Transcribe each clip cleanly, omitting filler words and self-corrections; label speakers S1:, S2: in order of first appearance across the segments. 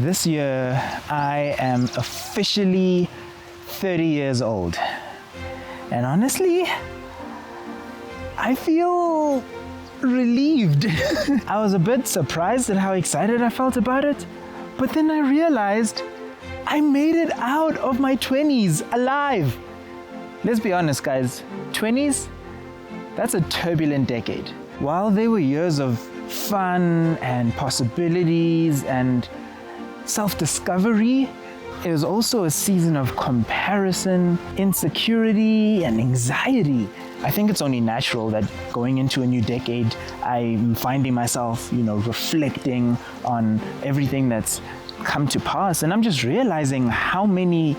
S1: This year, I am officially 30 years old. And honestly, I feel relieved. I was a bit surprised at how excited I felt about it, but then I realized I made it out of my 20s alive. Let's be honest, guys, 20s, that's a turbulent decade. While they were years of fun and possibilities and self-discovery, it was also a season of comparison, insecurity, and anxiety. I think it's only natural that going into a new decade, I'm finding myself, reflecting on everything that's come to pass. And I'm just realizing how many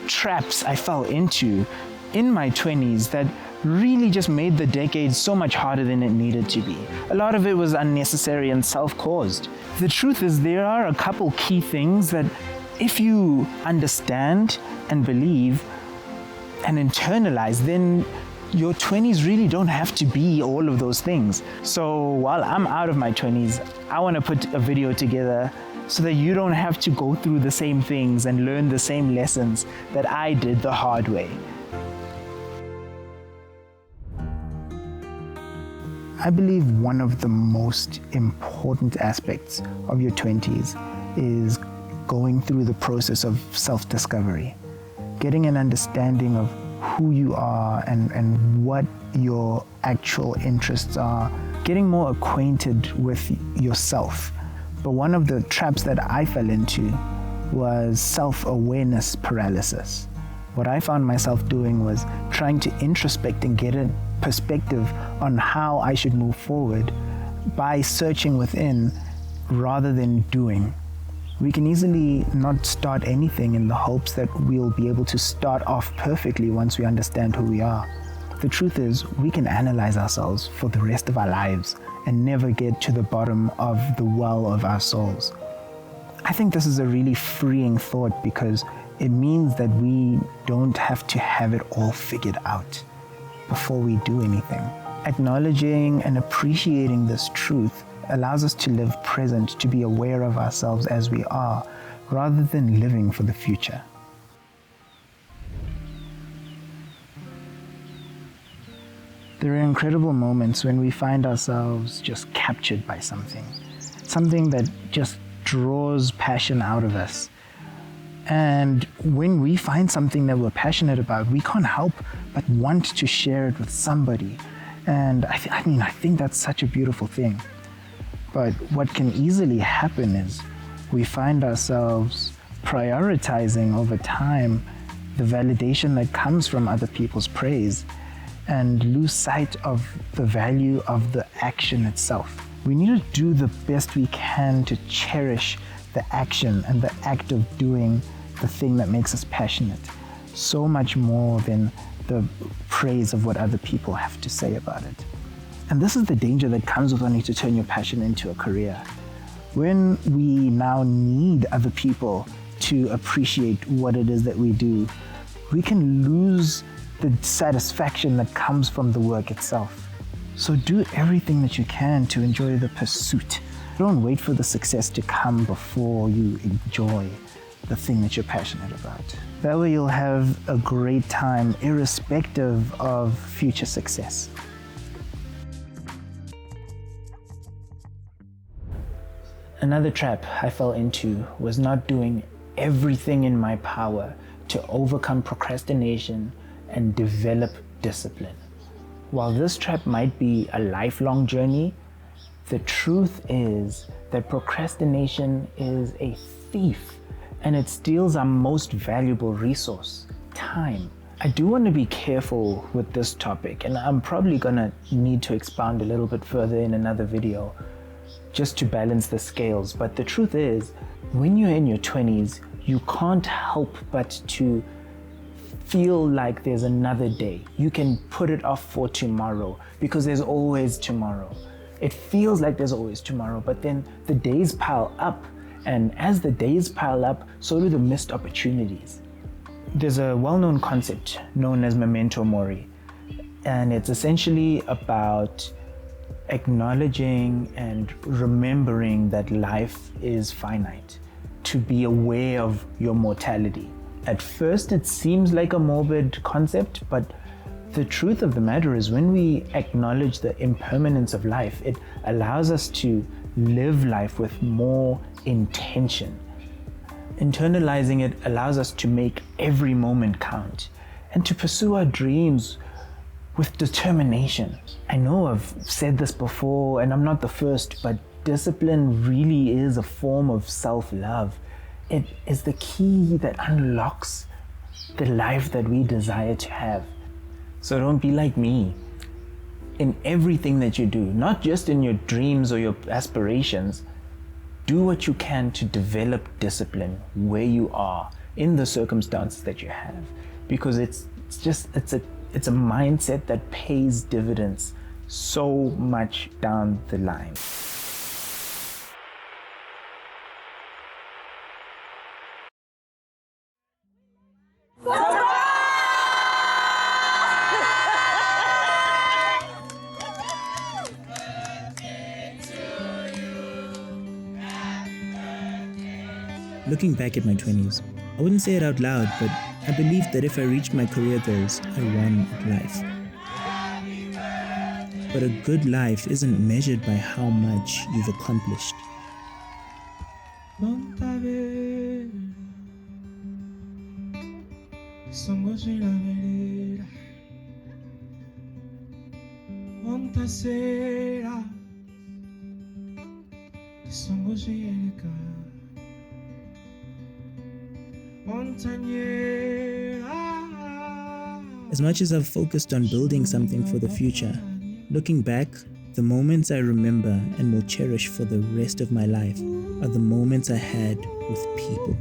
S1: traps I fell into in my 20s that really just made the decade so much harder than it needed to be. A lot of it was unnecessary and self-caused. The truth is, there are a couple key things that if you understand and believe and internalize, then your 20s really don't have to be all of those things. So while I'm out of my 20s, I want to put a video together so that you don't have to go through the same things and learn the same lessons that I did the hard way. I believe one of the most important aspects of your 20s is going through the process of self-discovery, getting an understanding of who you are and what your actual interests are, getting more acquainted with yourself. But one of the traps that I fell into was self-awareness paralysis. What I found myself doing was trying to introspect and get a perspective on how I should move forward by searching within rather than doing. We can easily not start anything in the hopes that we'll be able to start off perfectly once we understand who we are. The truth is, we can analyze ourselves for the rest of our lives and never get to the bottom of the well of our souls. I think this is a really freeing thought because it means that we don't have to have it all figured out before we do anything. Acknowledging and appreciating this truth allows us to live present, to be aware of ourselves as we are, rather than living for the future. There are incredible moments when we find ourselves just captured by something that just draws passion out of us. And when we find something that we're passionate about, we can't help but want to share it with somebody. And I think that's such a beautiful thing. But what can easily happen is we find ourselves prioritizing over time the validation that comes from other people's praise and lose sight of the value of the action itself. We need to do the best we can to cherish the action and the act of doing the thing that makes us passionate, so much more than the praise of what other people have to say about it. And this is the danger that comes with wanting to turn your passion into a career. When we now need other people to appreciate what it is that we do, we can lose the satisfaction that comes from the work itself. So do everything that you can to enjoy the pursuit. Don't wait for the success to come before you enjoy the thing that you're passionate about. That way you'll have a great time irrespective of future success. Another trap I fell into was not doing everything in my power to overcome procrastination and develop discipline. While this trap might be a lifelong journey, the truth is that procrastination is a thief and it steals our most valuable resource, time. I do want to be careful with this topic, and I'm probably gonna need to expound a little bit further in another video just to balance the scales. But the truth is, when you're in your 20s, you can't help but to feel like there's another day. You can put it off for tomorrow because there's always tomorrow. It feels like there's always tomorrow, but then the days pile up. And as the days pile up, so do the missed opportunities. There's a well-known concept known as memento mori, and it's essentially about acknowledging and remembering that life is finite. to be aware of your mortality. At first, it seems like a morbid concept, but the truth of the matter is when we acknowledge the impermanence of life, it allows us to live life with more intention. Internalizing it allows us to make every moment count and to pursue our dreams with determination. I know I've said this before and I'm not the first, but discipline really is a form of self-love. It is the key that unlocks the life that we desire to have. So don't be like me. In everything that you do, not just in your dreams or your aspirations, do what you can to develop discipline where you are in the circumstances that you have, because it's a mindset that pays dividends so much down the line.
S2: Looking back at my 20s, I wouldn't say it out loud, but I believed that if I reached my career goals, I won at life. But a good life isn't measured by how much you've accomplished. As much as I've focused on building something for the future, looking back, the moments I remember and will cherish for the rest of my life are the moments I had with people.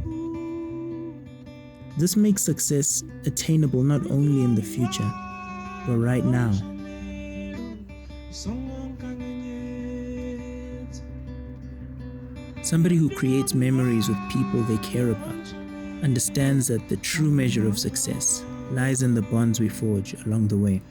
S2: This makes success attainable not only in the future, but right now. Somebody who creates memories with people they care about understands that the true measure of success lies in the bonds we forge along the way.